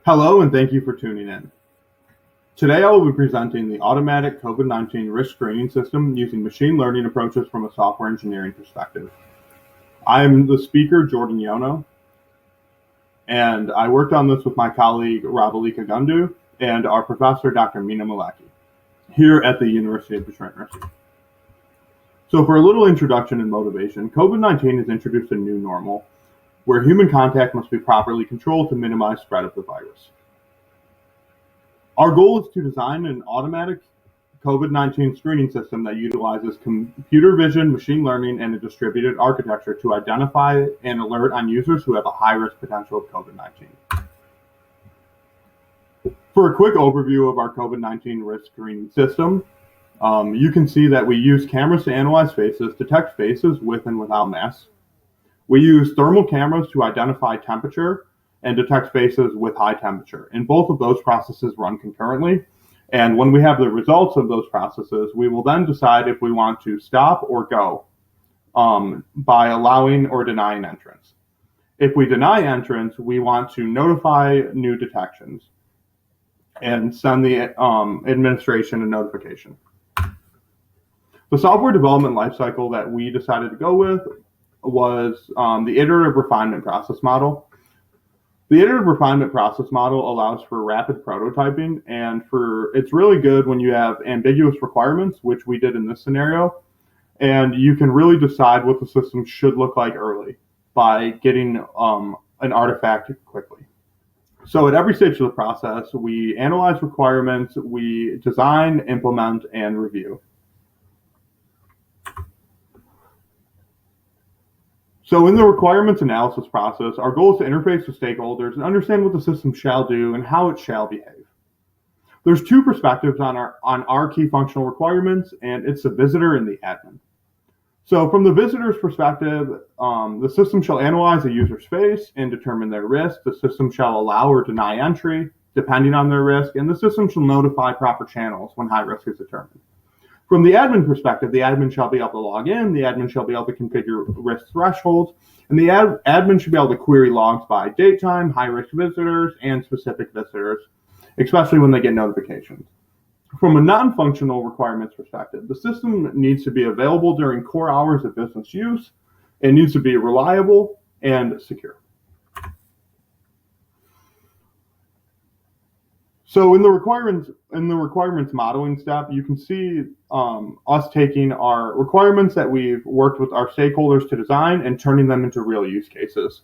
Hello, and thank you for tuning in. Today I will be presenting the automatic COVID-19 risk screening system using machine learning approaches from a software engineering perspective. I'm the speaker, Jordan Yono, and I worked on this with my colleague, Ravalika Gundu, and our professor, Dr. Mina Maleki, here at the University of Detroit Mercy. So for a little introduction and motivation, COVID-19 has introduced a new normal where human contact must be properly controlled to minimize spread of the virus. Our goal is to design an automatic COVID-19 screening system that utilizes computer vision, machine learning, and a distributed architecture to identify and alert on users who have a high-risk potential of COVID-19. For a quick overview of our COVID-19 risk screening system, you can see that we use cameras to analyze faces, detect faces with and without masks. We use thermal cameras to identify temperature and detect faces with high temperature. And both of those processes run concurrently. And when we have the results of those processes, we will then decide if we want to stop or go by allowing or denying entrance. If we deny entrance, we want to notify new detections and send the administration a notification. The software development lifecycle that we decided to go with was the iterative refinement process model. The iterative refinement process model allows for rapid prototyping, and it's really good when you have ambiguous requirements, which we did in this scenario, and you can really decide what the system should look like early by getting an artifact quickly. So at every stage of the process, we analyze requirements, we design, implement, and review. So in the requirements analysis process, our goal is to interface with stakeholders and understand what the system shall do and how it shall behave. There's two perspectives on our key functional requirements, and it's the visitor and the admin. So from the visitor's perspective, the system shall analyze a user's face and determine their risk. The system shall allow or deny entry, depending on their risk, and the system shall notify proper channels when high risk is determined. From the admin perspective, the admin shall be able to log in, the admin shall be able to configure risk thresholds, and the admin should be able to query logs by date time, high-risk visitors, and specific visitors, especially when they get notifications. From a non-functional requirements perspective, the system needs to be available during core hours of business use. It needs to be reliable and secure. So in the requirements modeling step, you can see us taking our requirements that we've worked with our stakeholders to design and turning them into real use cases.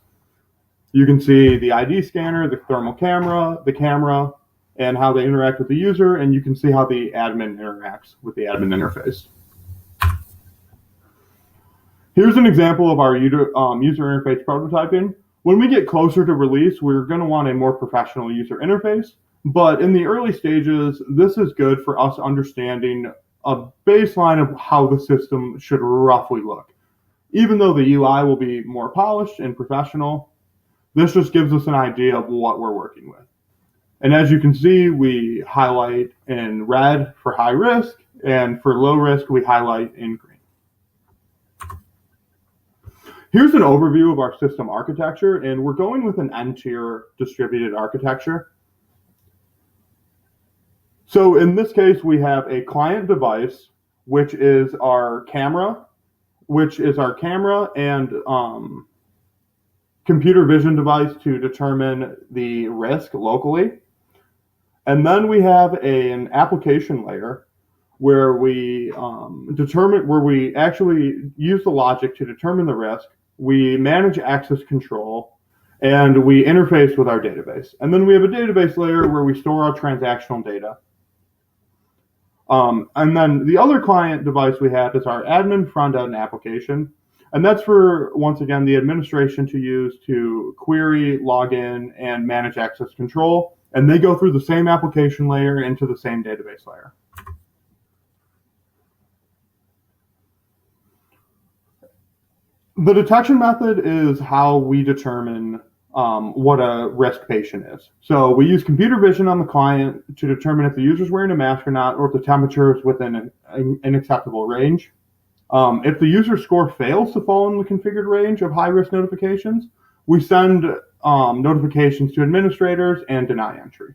You can see the ID scanner, the thermal camera, and how they interact with the user, and you can see how the admin interacts with the admin interface. Here's an example of our user interface prototyping. When we get closer to release, we're going to want a more professional user interface. But in the early stages, this is good for us understanding a baseline of how the system should roughly look. Even though the UI will be more polished and professional, this just gives us an idea of what we're working with. And as you can see, we highlight in red for high risk, and for low risk, we highlight in green. Here's an overview of our system architecture, and we're going with an N-tier distributed architecture. So in this case, we have a client device, which is our camera, and computer vision device to determine the risk locally. And then we have an application layer where we actually use the logic to determine the risk. We manage access control, and we interface with our database. And then we have a database layer where we store our transactional data. And then the other client device we have is our admin front-end application. And that's for, once again, the administration to use to query, log in, and manage access control. And they go through the same application layer into the same database layer. The detection method is how we determine what a risk patient is. So we use computer vision on the client to determine if the user's wearing a mask or not, or if the temperature is within an acceptable range. If the user score fails to fall in the configured range of high-risk notifications, we send notifications to administrators, and deny entry.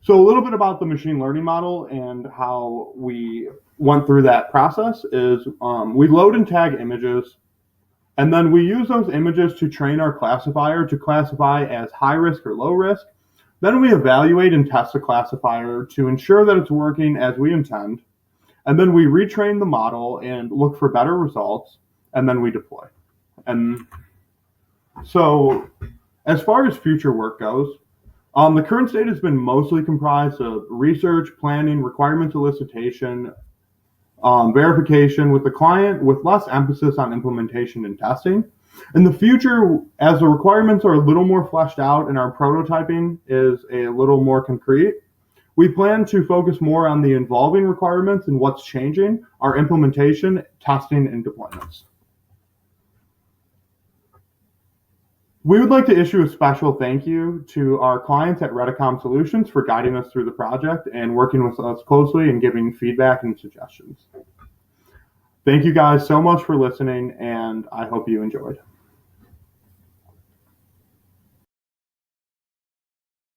So a little bit about the machine learning model and how we went through that process is we load and tag images, and then we use those images to train our classifier to classify as high risk or low risk. Then we evaluate and test the classifier to ensure that it's working as we intend. And then we retrain the model and look for better results, and then we deploy. And so as far as future work goes, the current state has been mostly comprised of research, planning, requirements elicitation, verification with the client, with less emphasis on implementation and testing. In the future, as the requirements are a little more fleshed out and our prototyping is a little more concrete, we plan to focus more on the evolving requirements and what's changing, our implementation, testing, and deployments. We would like to issue a special thank you to our clients at Redicom Solutions for guiding us through the project and working with us closely and giving feedback and suggestions. Thank you guys so much for listening, and I hope you enjoyed.